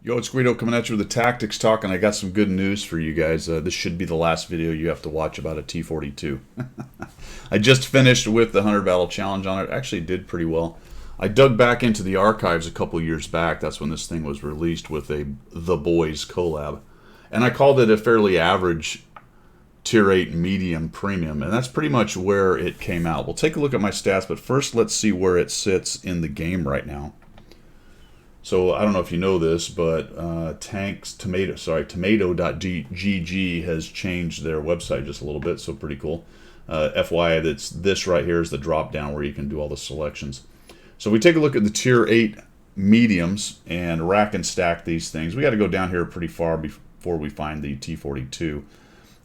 Yo, it's Guido coming at you with the tactics talk, and I got some good news for you guys. This should be the last video you have to watch about a T42. I just finished with the 100 Battle Challenge on it. Actually did pretty well. I dug back into the archives a couple years back. That's when this thing was released with a The Boys collab. And I called it a fairly average Tier 8 medium premium, and that's pretty much where it came out. We'll take a look at my stats, but first let's see where it sits in the game right now. So I don't know if you know this, but Tomato.gg has changed their website just a little bit, so pretty cool. FYI, that's this right here is the drop down where you can do all the selections. So we take a look at the Tier 8 mediums and rack and stack these things. We got to go down here pretty far before we find the T42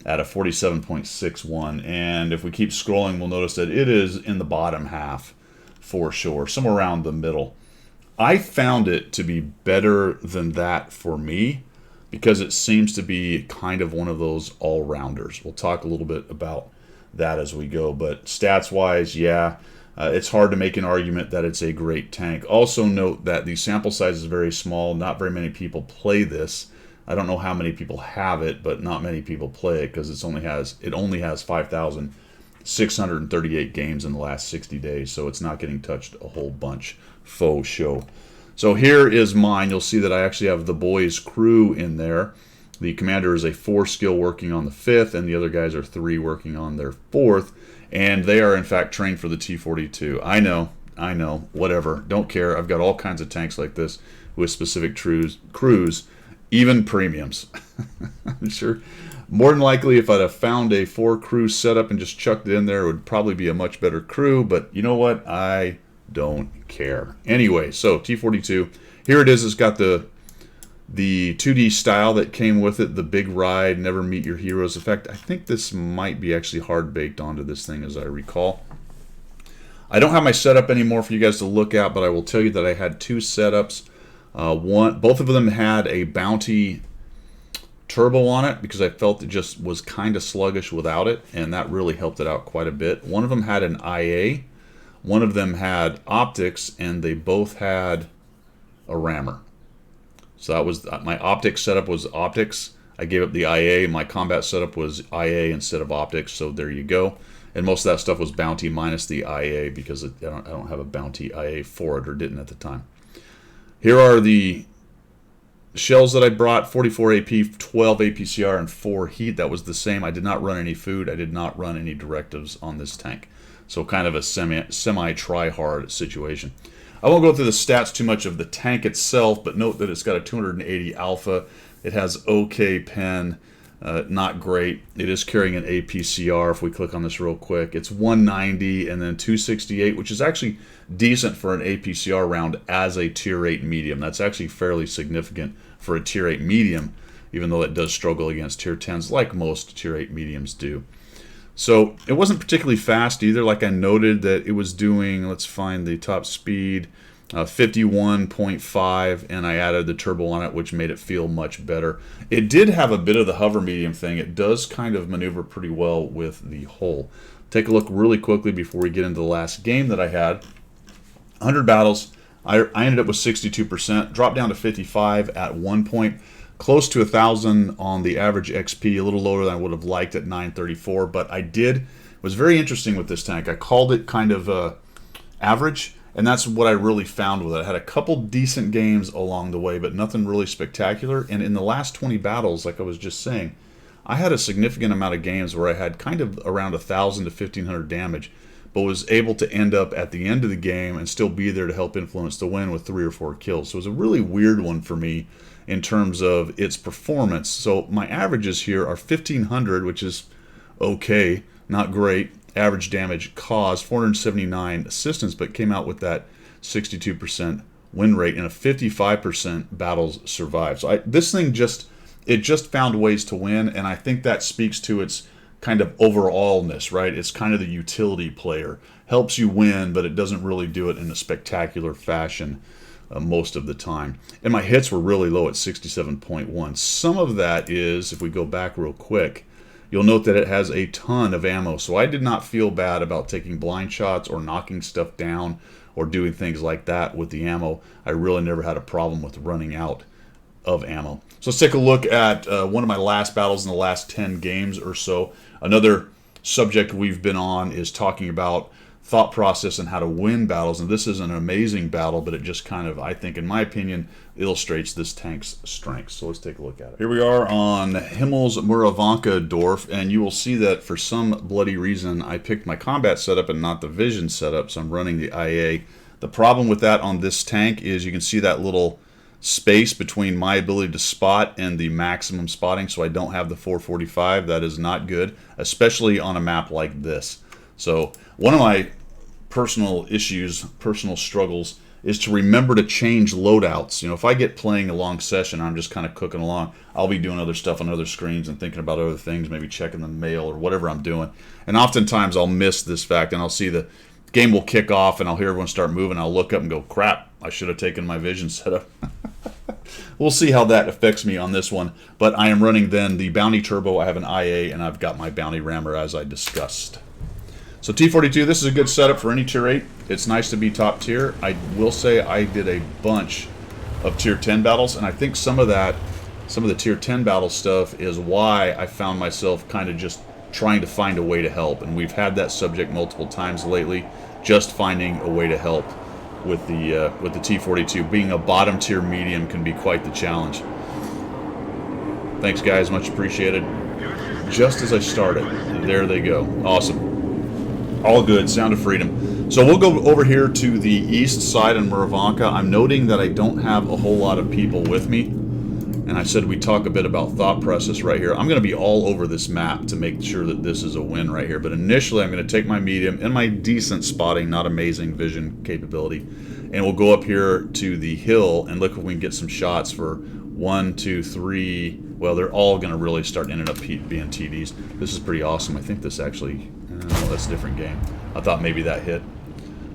at a 47.61, and if we keep scrolling, we'll notice that it is in the bottom half for sure, somewhere around the middle. I found it to be better than that for me because it seems to be kind of one of those all-rounders. We'll talk a little bit about that as we go, but stats-wise, yeah, it's hard to make an argument that it's a great tank. Also note that the sample size is very small. Not very many people play this. I don't know how many people have it, but not many people play it because it only has 5,638 games in the last 60 days, so it's not getting touched a whole bunch. Faux show. So here is mine. You'll see that I actually have the boys crew in there. The commander is a 4 skill working on the 5th, and the other guys are 3 working on their 4th, and they are in fact trained for the T42. I know, whatever, don't care. I've got all kinds of tanks like this with specific crews, even premiums. I'm sure more than likely if I'd have found a 4 crew setup and just chucked it in there, it would probably be a much better crew, but you know what? I don't care. Anyway, so T42, here it is. It's got the 2D style that came with it, the big ride, never meet your heroes effect. I think this might be actually hard baked onto this thing as I recall. I don't have my setup anymore for you guys to look at, but I will tell you that I had 2 setups. Both of them had a bounty turbo on it because I felt it just was kind of sluggish without it, and that really helped it out quite a bit. One of them had an IA, one of them had optics, and they both had a rammer. So that was my optics setup was optics. I gave up the IA. My combat setup was IA instead of optics, so there you go. And most of that stuff was bounty minus the IA because I don't have a bounty IA for it, or didn't at the time. Here are the shells that I brought: 44 AP, 12 APCR, and 4 heat. That was the same. I did not run any food. I did not run any directives on this tank. So kind of a semi-try-hard situation. I won't go through the stats too much of the tank itself, but note that it's got a 280 alpha. It has OK pen, not great. It is carrying an APCR. If we click on this real quick, it's 190 and then 268, which is actually decent for an APCR round as a Tier 8 medium. That's actually fairly significant for a Tier 8 medium, even though it does struggle against Tier 10s like most Tier 8 mediums do. So it wasn't particularly fast either. Like I noted that it was doing, let's find the top speed, 51.5, and I added the turbo on it, which made it feel much better. It did have a bit of the hover medium thing. It does kind of maneuver pretty well with the hull. Take a look really quickly before we get into the last game that I had. 100 battles, I ended up with 62%, dropped down to 55 at one point. Close to 1,000 on the average XP, a little lower than I would have liked at 934, but it was very interesting with this tank. I called it kind of average, and that's what I really found with it. I had a couple decent games along the way, but nothing really spectacular. And in the last 20 battles, like I was just saying, I had a significant amount of games where I had kind of around 1,000 to 1,500 damage, but was able to end up at the end of the game and still be there to help influence the win with 3 or 4 kills. So it was a really weird one for me in terms of its performance. So my averages here are 1,500, which is okay, not great. Average damage caused, 479 assistance, but came out with that 62% win rate and a 55% battles survived. So this thing just found ways to win, and I think that speaks to its kind of overallness, right? It's kind of the utility player. Helps you win, but it doesn't really do it in a spectacular fashion most of the time. And my hits were really low at 67.1. Some of that is, if we go back real quick, you'll note that it has a ton of ammo. So I did not feel bad about taking blind shots or knocking stuff down or doing things like that with the ammo. I really never had a problem with running out of ammo. So let's take a look at one of my last battles in the last 10 games or so. Another subject we've been on is talking about thought process and how to win battles. And this is an amazing battle, but it just kind of, I think, in my opinion, illustrates this tank's strengths. So let's take a look at it. Here we are on Himmel's Muravanka Dorf, and you will see that for some bloody reason I picked my combat setup and not the vision setup, so I'm running the IA. The problem with that on this tank is you can see that little space between my ability to spot and the maximum spotting, so I don't have the 445. That is not good, especially on a map like this. So one of my personal issues, personal struggles, is to remember to change loadouts. You know, if I get playing a long session, I'm just kind of cooking along, I'll be doing other stuff on other screens and thinking about other things, maybe checking the mail or whatever I'm doing. And oftentimes I'll miss this fact, and I'll see the game will kick off and I'll hear everyone start moving. I'll look up and go, crap, I should have taken my vision setup. We'll see how that affects me on this one. But I am running then the Bounty Turbo. I have an IA, and I've got my Bounty Rammer as I discussed. So T42, this is a good setup for any tier 8. It's nice to be top tier. I will say I did a bunch of tier 10 battles, and I think some of the tier 10 battle stuff is why I found myself kind of just trying to find a way to help. And we've had that subject multiple times lately, just finding a way to help with the T42. Being a bottom tier medium can be quite the challenge. Thanks guys, much appreciated. Just as I started, there they go. Awesome. All good, sound of freedom. So we'll go over here to the east side in Muravanka. I'm noting that I don't have a whole lot of people with me. And I said we talk a bit about thought process right here. I'm going to be all over this map to make sure that this is a win right here. But initially, I'm going to take my medium and my decent spotting, not amazing vision capability. And we'll go up here to the hill and look if we can get some shots for 1, 2, 3. Well, they're all going to really start ending up being TDs. This is pretty awesome. I think this actually, that's a different game. I thought maybe that hit.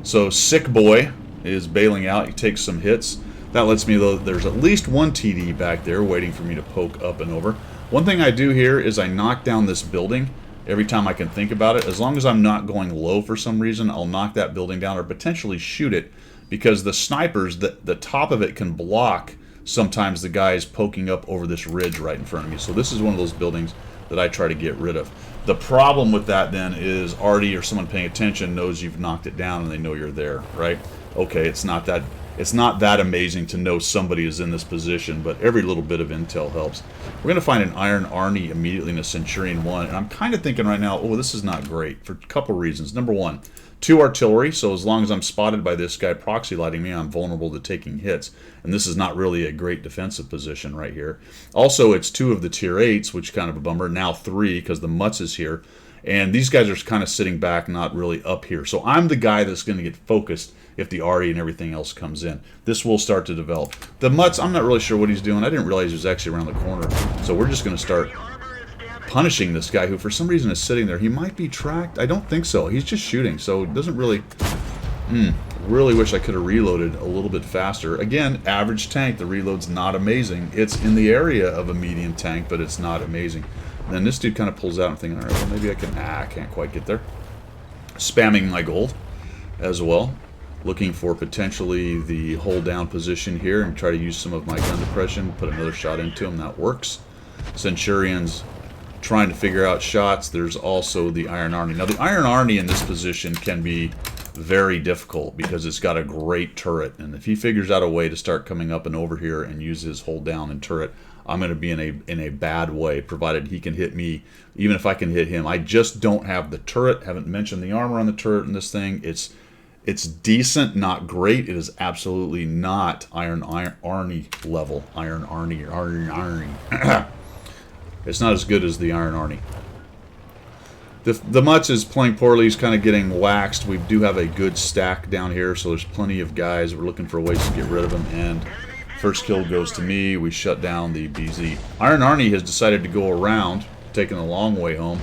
So Sick Boy is bailing out. He takes some hits. That lets me know there's at least one TD back there waiting for me to poke up and over. One thing I do here is I knock down this building every time I can think about it. As long as I'm not going low for some reason, I'll knock that building down or potentially shoot it, because the snipers, the top of it can block sometimes the guys poking up over this ridge right in front of me. So this is one of those buildings that I try to get rid of. The problem with that then is Artie or someone paying attention knows you've knocked it down and they know you're there, right? Okay, it's not that amazing to know somebody is in this position, but every little bit of intel helps. We're going to find an Iron Arnie immediately in a Centurion 1, and I'm kind of thinking right now, oh, this is not great for a couple reasons. Number one, 2 artillery, so as long as I'm spotted by this guy proxy lighting me, I'm vulnerable to taking hits, and this is not really a great defensive position right here. Also, it's 2 of the tier 8s, which is kind of a bummer. Now 3, because the Mutz is here, and these guys are kind of sitting back, not really up here. So I'm the guy that's going to get focused if the RE and everything else comes in. This will start to develop. The Mutz, I'm not really sure what he's doing. I didn't realize he was actually around the corner. So we're just going to start punishing this guy who for some reason is sitting there. He might be tracked. I don't think so. He's just shooting, so it doesn't really... really wish I could have reloaded a little bit faster. Again, average tank. The reload's not amazing. It's in the area of a medium tank, but it's not amazing. And then this dude kind of pulls out. I'm thinking, all right, well, maybe I can... I can't quite get there. Spamming my gold as well. Looking for potentially the hold down position here and try to use some of my gun depression, put another shot into him. That works. Centurions trying to figure out shots. There's also the Iron Arnie. Now the Iron Arnie in this position can be very difficult because it's got a great turret, and if he figures out a way to start coming up and over here and use his hold down and turret, I'm going to be in a bad way, provided he can hit me, even if I can hit him. I just don't have the turret. Haven't mentioned the armor on the turret in this thing. It's decent, not great. It is absolutely not Iron Arnie level. Iron Arnie. It's not as good as the Iron Arnie. The Mutz is playing poorly. He's kind of getting waxed. We do have a good stack down here, so there's plenty of guys. We're looking for ways to get rid of them, and first kill goes to me. We shut down the BZ. Iron Arnie has decided to go around, taking the long way home,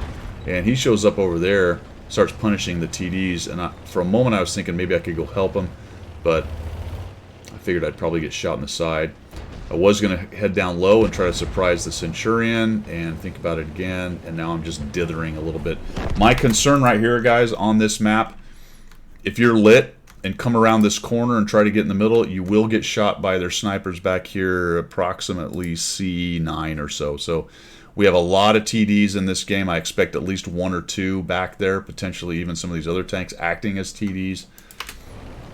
and he shows up over there, starts punishing the TDs, and for a moment I was thinking maybe I could go help him, but I figured I'd probably get shot in the side. I was going to head down low and try to surprise the Centurion and think about it again, and now I'm just dithering a little bit. My concern right here, guys, on this map, if you're lit and come around this corner and try to get in the middle, you will get shot by their snipers back here, approximately C9 or so. So we have a lot of TDs in this game. I expect at least 1 or 2 back there, potentially even some of these other tanks acting as TDs.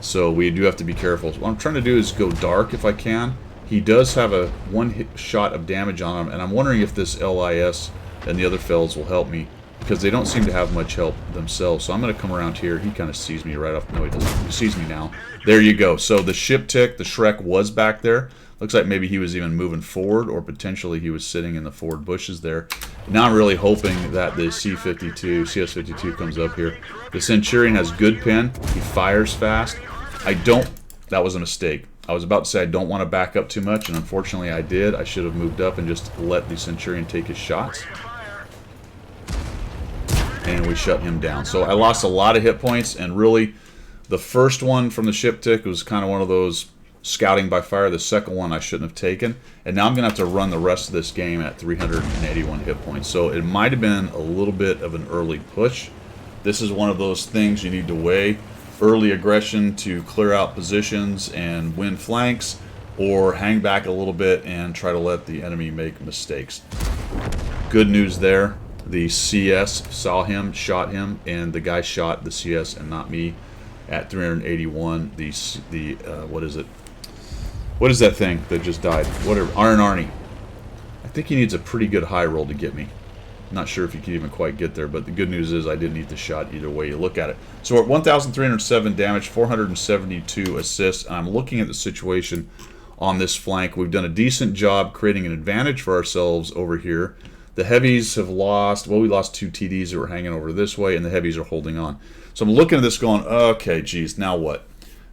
So we do have to be careful. What I'm trying to do is go dark if I can. He does have a 1 shot of damage on him, and I'm wondering if this LIS and the other fells will help me, because they don't seem to have much help themselves. So I'm going to come around here. He kind of sees me right off. No, he doesn't. He sees me now. There you go. So the ship tick, the Shrek, was back there. Looks like maybe he was even moving forward, or potentially he was sitting in the forward bushes there. Now I'm really hoping that the C-52, CS-52 comes up here. The Centurion has good pin. He fires fast. That was a mistake. I was about to say I don't want to back up too much, and unfortunately I did. I should have moved up and just let the Centurion take his shots. And we shut him down. So I lost a lot of hit points, and really the first one from the ship tick was kind of one of those scouting by fire. The second one I shouldn't have taken, and now I'm gonna have to run the rest of this game at 381 hit points. So it might have been a little bit of an early push. This is one of those things you need to weigh: early aggression to clear out positions and win flanks, or hang back a little bit and try to let the enemy make mistakes. Good news there. The CS saw him, shot him, and the guy shot the CS and not me at 381. What is it? What is that thing that just died? Whatever. Iron Arnie. I think he needs a pretty good high roll to get me. Not sure if he can even quite get there, but the good news is I didn't eat the shot either way you look at it. So we're at 1,307 damage, 472 assists, and I'm looking at the situation on this flank. We've done a decent job creating an advantage for ourselves over here. The heavies have lost, well, we lost 2 TDs that were hanging over this way, and the heavies are holding on. So I'm looking at this going, okay, geez, now what?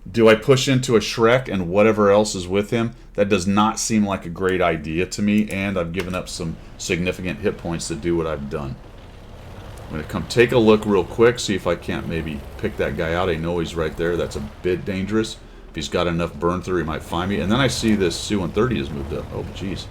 Do I push into a Shrek and whatever else is with him? That does not seem like a great idea to me, and I've given up some significant hit points to do what I've done. I'm going to come take a look real quick, see if I can't maybe pick that guy out. I know he's right there. That's a bit dangerous. If he's got enough burn through, he might find me. And then I see this Su-130 has moved up. Oh, geez.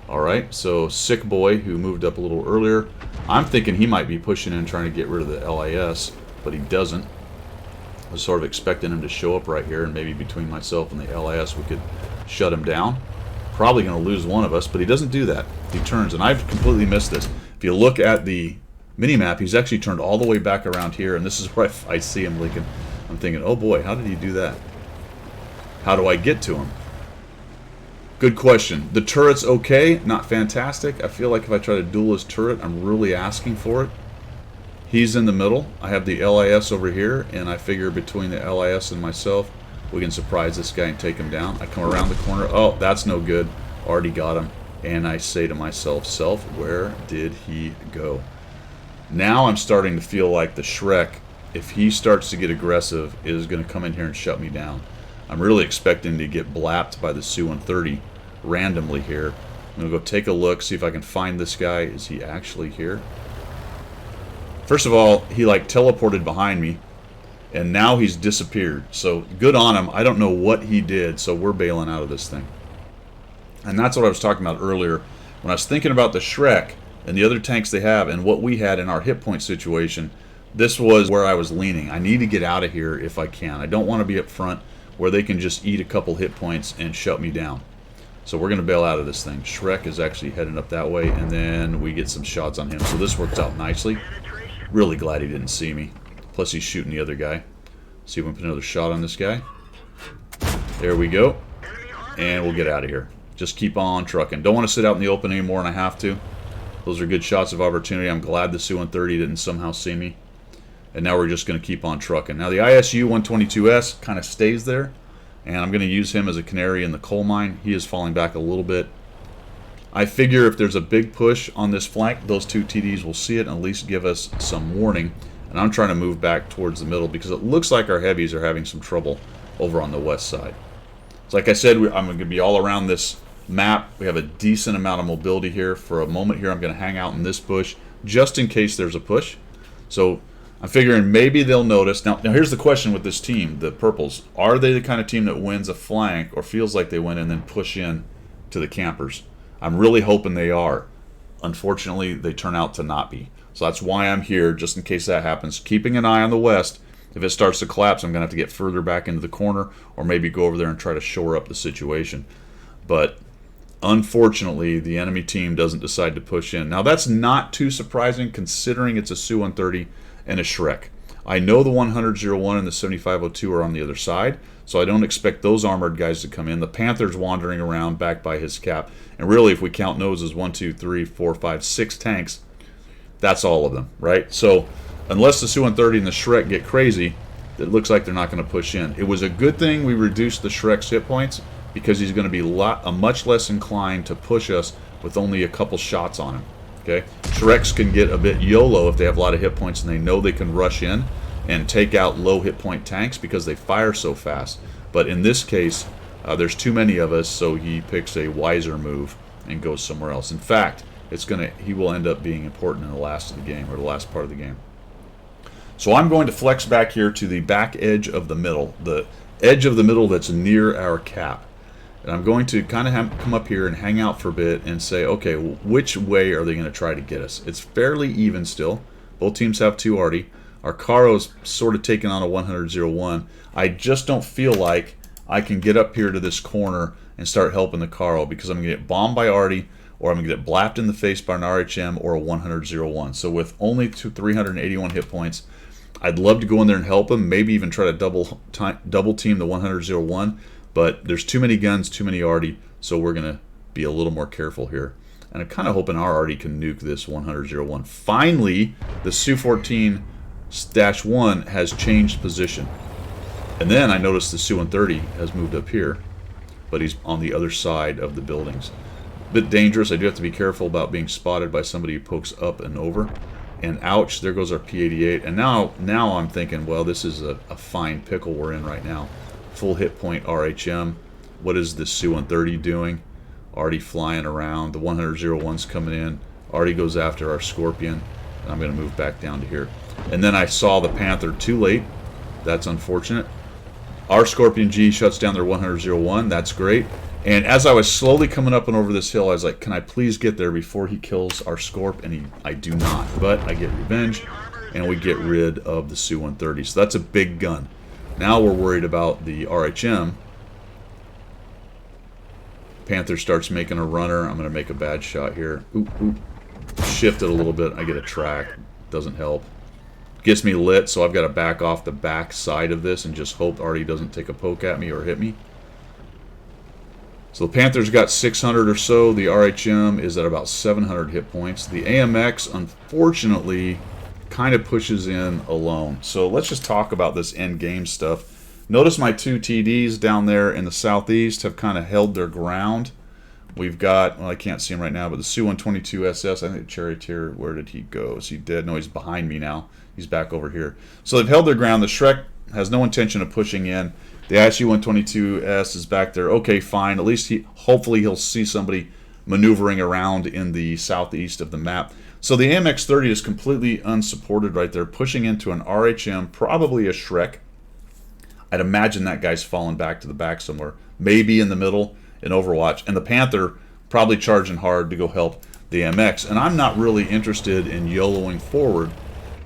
Alright, so Sick Boy, who moved up a little earlier. I'm thinking he might be pushing in trying to get rid of the LIS, but he doesn't. I was sort of expecting him to show up right here, and maybe between myself and the LIS we could shut him down. Probably going to lose one of us, but he doesn't do that. He turns, and I've completely missed this. If you look at the mini-map, he's actually turned all the way back around here, and this is where I see him leaking. I'm thinking, oh boy, how did he do that? How do I get to him? Good question. The turret's okay, not fantastic. I feel like if I try to duel his turret, I'm really asking for it. He's in the middle. I have the LIS over here, and I figure between the LIS and myself, we can surprise this guy and take him down. I come around the corner. Oh, that's no good. Already got him. And I say to myself, self, where did he go? Now I'm starting to feel like the Shrek, if he starts to get aggressive, is going to come in here and shut me down. I'm really expecting to get blapped by the Su-130 randomly here. I'm going to go take a look, see if I can find this guy. Is he actually here? First of all, he like teleported behind me, and now he's disappeared. So good on him. I don't know what he did, so we're bailing out of this thing. And that's what I was talking about earlier. When I was thinking about the Shrek and the other tanks they have and what we had in our hit point situation, this was where I was leaning. I need to get out of here if I can. I don't want to be up front where they can just eat a couple hit points and shut me down. So we're going to bail out of this thing. Shrek is actually heading up that way, and then we get some shots on him. So this works out nicely. Really glad he didn't see me. Plus he's shooting the other guy. See if we can put another shot on this guy. There we go. And we'll get out of here. Just keep on trucking. Don't want to sit out in the open anymore, and I have to. Those are good shots of opportunity. I'm glad the Su-130 didn't somehow see me. And now we're just going to keep on trucking. Now the ISU-122S kind of stays there, and I'm going to use him as a canary in the coal mine. He is falling back a little bit. I figure if there's a big push on this flank, those 2 TDs will see it and at least give us some warning. And I'm trying to move back towards the middle because it looks like our heavies are having some trouble over on the west side. So like I said, I'm going to be all around this map. We have a decent amount of mobility here. For a moment here, I'm going to hang out in this bush just in case there's a push. So I'm figuring maybe they'll notice. Now here's the question with this team, the Purples. Are they the kind of team that wins a flank or feels like they win and then push in to the campers? I'm really hoping they are. Unfortunately, they turn out to not be. So that's why I'm here, just in case that happens. Keeping an eye on the west. If it starts to collapse, I'm going to have to get further back into the corner or maybe go over there and try to shore up the situation. But unfortunately, the enemy team doesn't decide to push in. Now, that's not too surprising considering it's a Su-130 and a Shrek. I know the 100-01 and the 7502 are on the other side, so I don't expect those armored guys to come in. The Panther's wandering around back by his cap. And really, if we count noses, 1, 2, 3, 4, 5, 6 tanks, that's all of them, right? So unless the Su-130 and the Shrek get crazy, it looks like they're not going to push in. It was a good thing we reduced the Shrek's hit points because he's going to be much less inclined to push us with only a couple shots on him. Okay, Shreks can get a bit YOLO if they have a lot of hit points and they know they can rush in and take out low hit point tanks because they fire so fast. But in this case, there's too many of us, so he picks a wiser move and goes somewhere else. In fact, he will end up being important in the last of the game, or the last part of the game. So I'm going to flex back here to the back edge of the middle, the edge of the middle that's near our cap. And I'm going to kind of come up here and hang out for a bit and say, okay, which way are they going to try to get us? It's fairly even still. Both teams have 2 arty. Our Caro's sort of taking on a 100-01. I just don't feel like I can get up here to this corner and start helping the Caro because I'm going to get bombed by arty, or I'm going to get blapped in the face by an RHM or a 100-01. So with only 381 hit points, I'd love to go in there and help him, maybe even try to double team the 100-01, but there's too many guns, too many arty, so we're going to be a little more careful here. And I'm kind of hoping our arty can nuke this 100-01. Finally, the Su-14-1 has changed position. And then I noticed the Su-130 has moved up here, but he's on the other side of the buildings. A bit dangerous. I do have to be careful about being spotted by somebody who pokes up and over. And ouch, there goes our P88. And now I'm thinking, well, this is a fine pickle we're in right now. Full hit point RHM. What is this Su-130 doing? Already flying around. The 100-01's coming in. Already goes after our Scorpion. And I'm going to move back down to here. And then I saw the Panther too late. That's unfortunate. Our Scorpion G shuts down their 100-01. That's great. And as I was slowly coming up and over this hill, I was like, can I please get there before he kills our Scorp? And I do not. But I get revenge, and we get rid of the Su-130. So that's a big gun. Now we're worried about the RHM. Panther starts making a runner. I'm going to make a bad shot here. Oop, oop. Shift it a little bit. I get a track. Doesn't help. Gets me lit, so I've got to back off the back side of this and just hope Artie doesn't take a poke at me or hit me. So the Panther's got 600 or so. The RHM is at about 700 hit points. The AMX, unfortunately, kind of pushes in alone. So let's just talk about this end game stuff. Notice my 2 TDs down there in the southeast have kind of held their ground. We've got, well, I can't see him right now, but the Su-122 SS, I think Charioteer, where did he go? Is he dead? No, he's behind me now. He's back over here. So they've held their ground. The Shrek has no intention of pushing in. The ISU-122S is back there. Okay, fine. At least hopefully he'll see somebody maneuvering around in the southeast of the map. So the AMX-30 is completely unsupported right there, pushing into an RHM, probably a Shrek. I'd imagine that guy's fallen back to the back somewhere, maybe in the middle in Overwatch. And the Panther probably charging hard to go help the MX. And I'm not really interested in YOLOing forward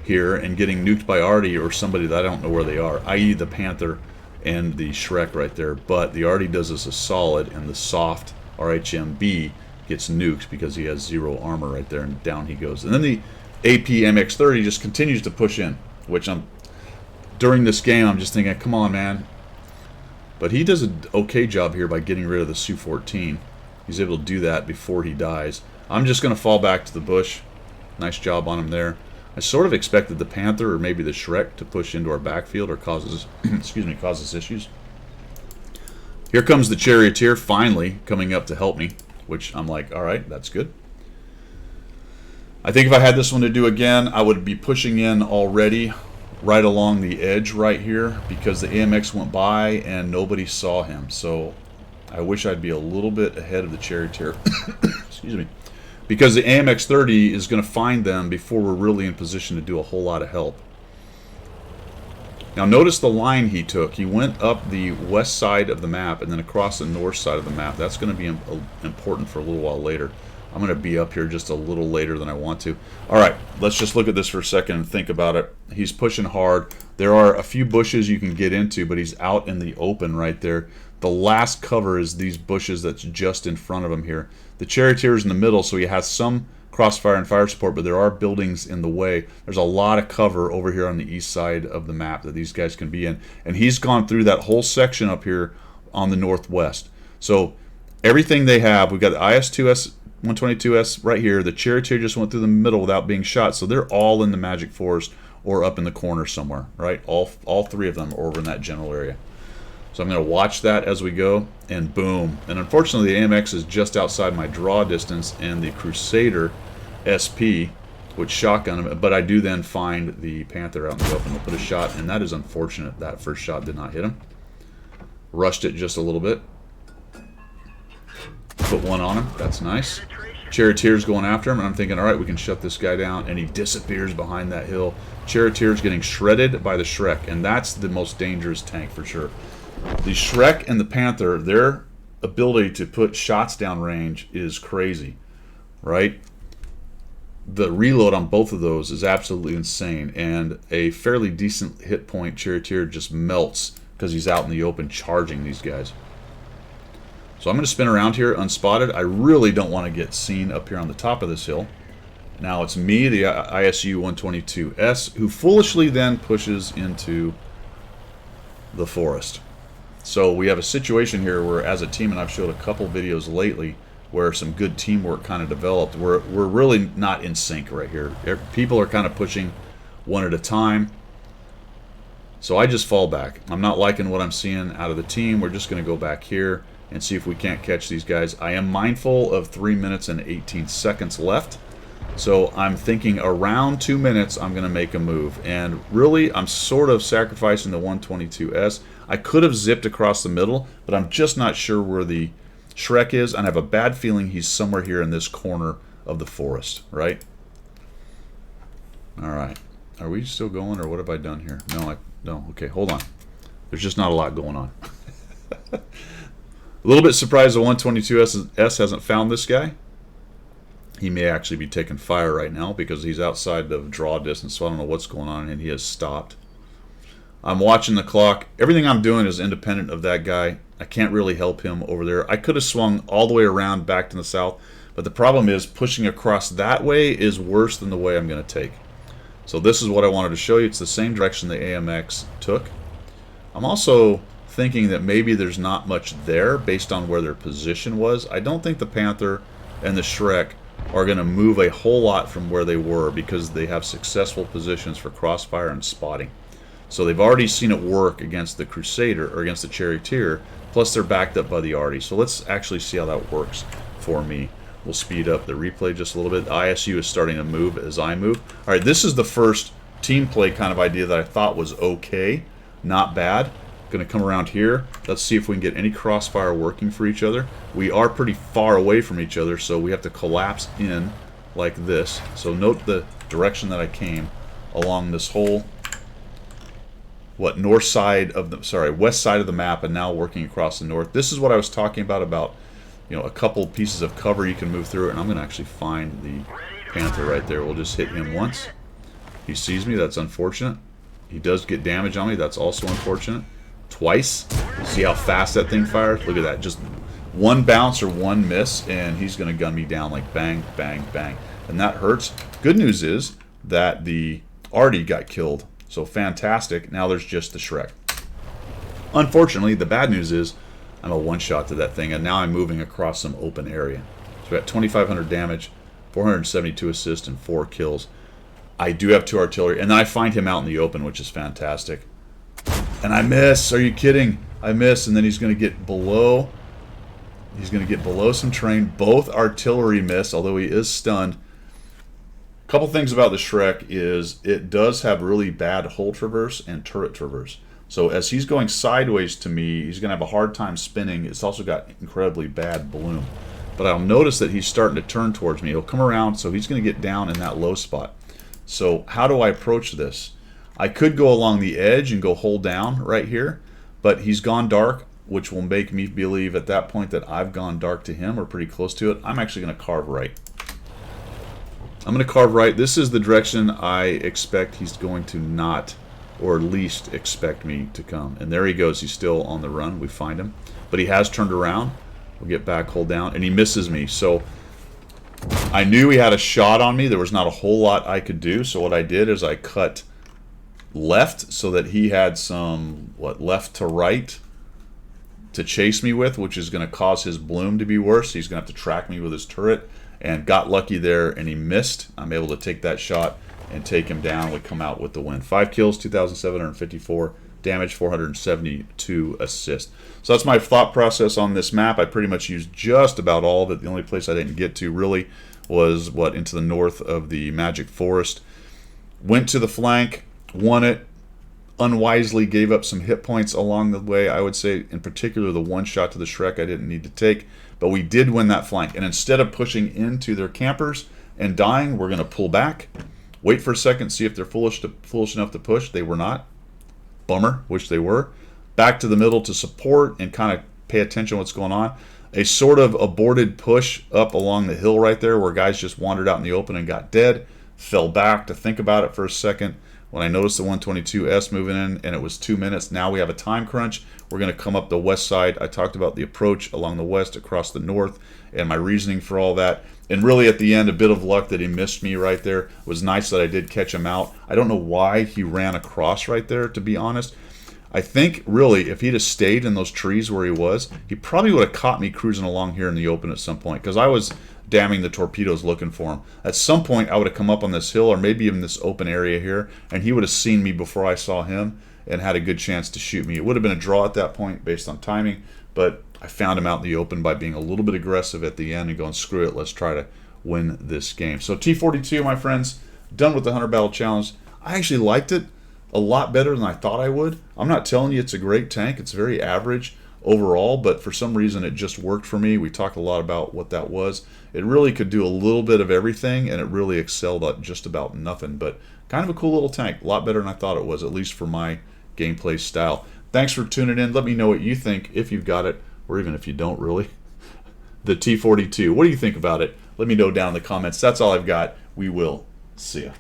here and getting nuked by Artie or somebody that I don't know where they are, i.e. the Panther and the Shrek right there. But the Artie does us a solid, and the soft RHMB gets nuked because he has 0 armor right there, and down he goes. And then the AP MX-30 just continues to push in, which during this game I'm just thinking, come on, man. But he does an okay job here by getting rid of the Su-14. He's able to do that before he dies. I'm just going to fall back to the bush. Nice job on him there. I sort of expected the Panther or maybe the Shrek to push into our backfield or causes issues. Here comes the Charioteer finally coming up to help me, which I'm like, all right, that's good. I think if I had this one to do again, I would be pushing in already right along the edge right here because the AMX went by and nobody saw him. So I wish I'd be a little bit ahead of the Charioteer. Excuse me. Because the AMX-30 is going to find them before we're really in position to do a whole lot of help. Now notice the line he took. He went up the west side of the map and then across the north side of the map. That's going to be important for a little while later. I'm going to be up here just a little later than I want to. All right, let's just look at this for a second and think about it. He's pushing hard. There are a few bushes you can get into, but he's out in the open right there. The last cover is these bushes that's just in front of him here. The charioteer is in the middle, so he has some crossfire and fire support, but there are buildings in the way. There's a lot of cover over here on the east side of the map that these guys can be in. And he's gone through that whole section up here on the northwest. So everything they have, we've got the IS-2S 122S right here. The charioteer just went through the middle without being shot, so they're all in the Magic Forest or up in the corner somewhere, right? All three of them are over in that general area. So I'm going to watch that as we go, and boom. And unfortunately, the AMX is just outside my draw distance, and the Crusader SP would shotgun him, but I do then find the Panther out in the open. We'll put a shot, and that is unfortunate. That first shot did not hit him. Rushed it just a little bit. Put one on him. That's nice. Charioteer's going after him, and I'm thinking, all right, we can shut this guy down, and he disappears behind that hill. Charioteer's getting shredded by the Shrek, and that's the most dangerous tank for sure. The Shrek and the Panther, their ability to put shots down range is crazy, right? The reload on both of those is absolutely insane, and a fairly decent hit point Charioteer just melts because he's out in the open charging these guys. So I'm going to spin around here unspotted. I really don't want to get seen up here on the top of this hill. Now it's me, the ISU 122S, who foolishly then pushes into the forest. So we have a situation here where, as a team, and I've showed a couple videos lately where some good teamwork kind of developed. We're really not in sync right here. People are kind of pushing one at a time. So I just fall back. I'm not liking what I'm seeing out of the team. We're just going to go back here and see if we can't catch these guys. I am mindful of 3 minutes and 18 seconds left. So I'm thinking around 2 minutes I'm going to make a move. And really, I'm sort of sacrificing the 122S. I could have zipped across the middle, but I'm just not sure where the Shrek is. And I have a bad feeling he's somewhere here in this corner of the forest, right? All right. Are we still going, or what have I done here? No. Okay, hold on. There's just not a lot going on. A little bit surprised the 122S hasn't found this guy. He may actually be taking fire right now because he's outside of draw distance, so I don't know what's going on, and he has stopped. I'm watching the clock. Everything I'm doing is independent of that guy. I can't really help him over there. I could have swung all the way around back to the south, but the problem is pushing across that way is worse than the way I'm going to take. So this is what I wanted to show you. It's the same direction the AMX took. I'm also thinking that maybe there's not much there based on where their position was. I don't think the Panther and the Shrek are going to move a whole lot from where they were because they have successful positions for crossfire and spotting. So they've already seen it work against the Crusader, or against the Charioteer, plus they're backed up by the Arty. So let's actually see how that works for me. We'll speed up the replay just a little bit. The ISU is starting to move as I move. All right, this is the first team play kind of idea that I thought was okay, not bad. Going to come around here. Let's see if we can get any crossfire working for each other. We are pretty far away from each other, so we have to collapse in like this. So note the direction that I came along this whole west side of the map, and now working across the north. This is what I was talking about a couple pieces of cover you can move through, and I'm going to actually find the Panther right there. We'll just hit him once. He sees me. That's unfortunate. He does get damage on me. That's also unfortunate. Twice. See how fast that thing fires? Look at that. Just one bounce or one miss, and he's going to gun me down like bang, bang, bang. And that hurts. Good news is that the Arty got killed. So fantastic. Now there's just the Shrek. Unfortunately, the bad news is I'm a one-shot to that thing, and now I'm moving across some open area. So we got 2,500 damage, 472 assists, and 4 kills. I do have 2 artillery, and then I find him out in the open, which is fantastic. And I miss. Are you kidding? I miss, and then he's going to get below. He's going to get below some terrain. Both artillery miss, although he is stunned. A couple things about the Shrek is it does have really bad hull traverse and turret traverse. So as he's going sideways to me, he's going to have a hard time spinning. It's also got incredibly bad bloom. But I'll notice that he's starting to turn towards me. He'll come around, so he's going to get down in that low spot. So how do I approach this? I could go along the edge and go hold down right here, but he's gone dark. which will make me believe at that point that I've gone dark to him or pretty close to it. I'm actually going to carve right. I'm going to carve right. This is the direction I expect he's going to not, or at least expect me to come. And there he goes. He's still on the run. We find him. But he has turned around. We'll get back, hold down. And he misses me. So I knew he had a shot on me. There was not a whole lot I could do. So what I did is I cut left so that he had some, left to right to chase me with, which is going to cause his bloom to be worse. He's going to have to track me with his turret. And got lucky there, and he missed. I'm able to take that shot and take him down. We come out with the win. 5 kills, 2,754 damage, 472 assists. So that's my thought process on this map. I pretty much used just about all of it. The only place I didn't get to really was, into the north of the Magic Forest. Went to the flank, won it, unwisely gave up some hit points along the way. I would say, in particular, the one shot to the Shrek I didn't need to take. But we did win that flank. And instead of pushing into their campers and dying, we're going to pull back, wait for a second, see if they're foolish enough to push. They were not. Bummer, wish they were. Back to the middle to support and kind of pay attention to what's going on. A sort of aborted push up along the hill right there where guys just wandered out in the open and got dead. Fell back to think about it for a second. When I noticed the 122S moving in, and it was 2 minutes, now we have a time crunch. We're going to come up the west side. I talked about the approach along the west, across the north, and my reasoning for all that. And really at the end, a bit of luck that he missed me right there. It was nice that I did catch him out. I don't know why he ran across right there, to be honest. I think, really, if he'd have stayed in those trees where he was, he probably would have caught me cruising along here in the open at some point, because I was damming the torpedoes looking for him. At some point, I would have come up on this hill, or maybe even this open area here, and he would have seen me before I saw him and had a good chance to shoot me. It would have been a draw at that point based on timing, but I found him out in the open by being a little bit aggressive at the end and going, screw it, let's try to win this game. So T42, my friends, done with the 100 Battle Challenge. I actually liked it a lot better than I thought I would. I'm not telling you it's a great tank. It's very average overall, but for some reason it just worked for me. We talked a lot about what that was. It really could do a little bit of everything, and it really excelled at just about nothing, but kind of a cool little tank. A lot better than I thought it was, at least for my gameplay style. Thanks for tuning in. Let me know what you think, if you've got it, or even if you don't really. The T42. What do you think about it? Let me know down in the comments. That's all I've got. We will see ya.